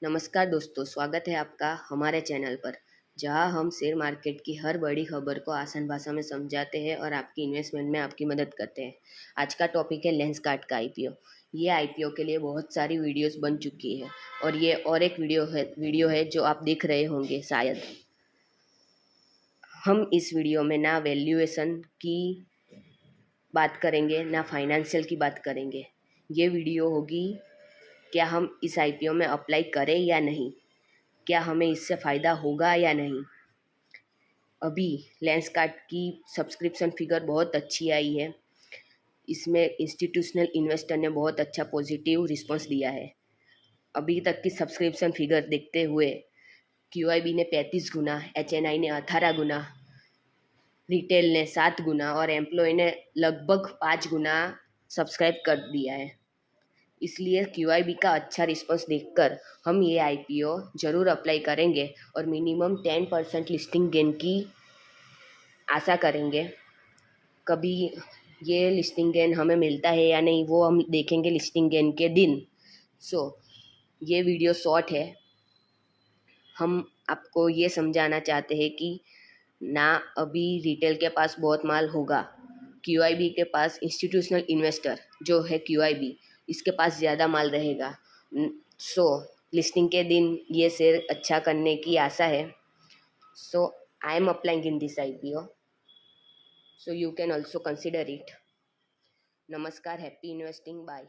नमस्कार दोस्तों, स्वागत है आपका हमारे चैनल पर, जहां हम शेयर मार्केट की हर बड़ी खबर को आसान भाषा में समझाते हैं और आपकी इन्वेस्टमेंट में आपकी मदद करते हैं। आज का टॉपिक है लेंसकार्ट का आईपीओ। ये आईपीओ के लिए बहुत सारी वीडियोस बन चुकी है और ये और एक वीडियो है जो आप देख रहे होंगे शायद। हम इस वीडियो में ना वैल्यूएशन की बात करेंगे ना फाइनेंशियल की बात करेंगे। ये वीडियो होगी क्या हम इस आईपीओ में अप्लाई करें या नहीं, क्या हमें इससे फ़ायदा होगा या नहीं। अभी लेंसकार्ट की सब्सक्रिप्शन फिगर बहुत अच्छी आई है। इसमें इंस्टीट्यूशनल इन्वेस्टर ने बहुत अच्छा पॉजिटिव रिस्पांस दिया है। अभी तक की सब्सक्रिप्शन फिगर देखते हुए क्यूआईबी ने 35 गुना, एचएनआई ने 18 गुना, रिटेल ने 7 गुना और एम्प्लॉय ने लगभग 5 गुना सब्सक्राइब कर दिया है। इसलिए क्यूआईबी का अच्छा रिस्पांस देखकर हम ये आईपीओ ज़रूर अप्लाई करेंगे और मिनिमम 10% लिस्टिंग गेन की आशा करेंगे। कभी ये लिस्टिंग गेन हमें मिलता है या नहीं वो हम देखेंगे लिस्टिंग गेन के दिन। ये वीडियो शॉर्ट है। हम आपको ये समझाना चाहते हैं कि ना अभी रिटेल के पास बहुत माल होगा, क्यूआईबी के पास इंस्टीट्यूशनल इन्वेस्टर जो है क्यूआईबी, इसके पास ज़्यादा माल रहेगा। सो लिस्टिंग के दिन ये शेयर अच्छा करने की आशा है। So I am applying in this IPO, so you can also consider it. Namaskar, happy investing, bye.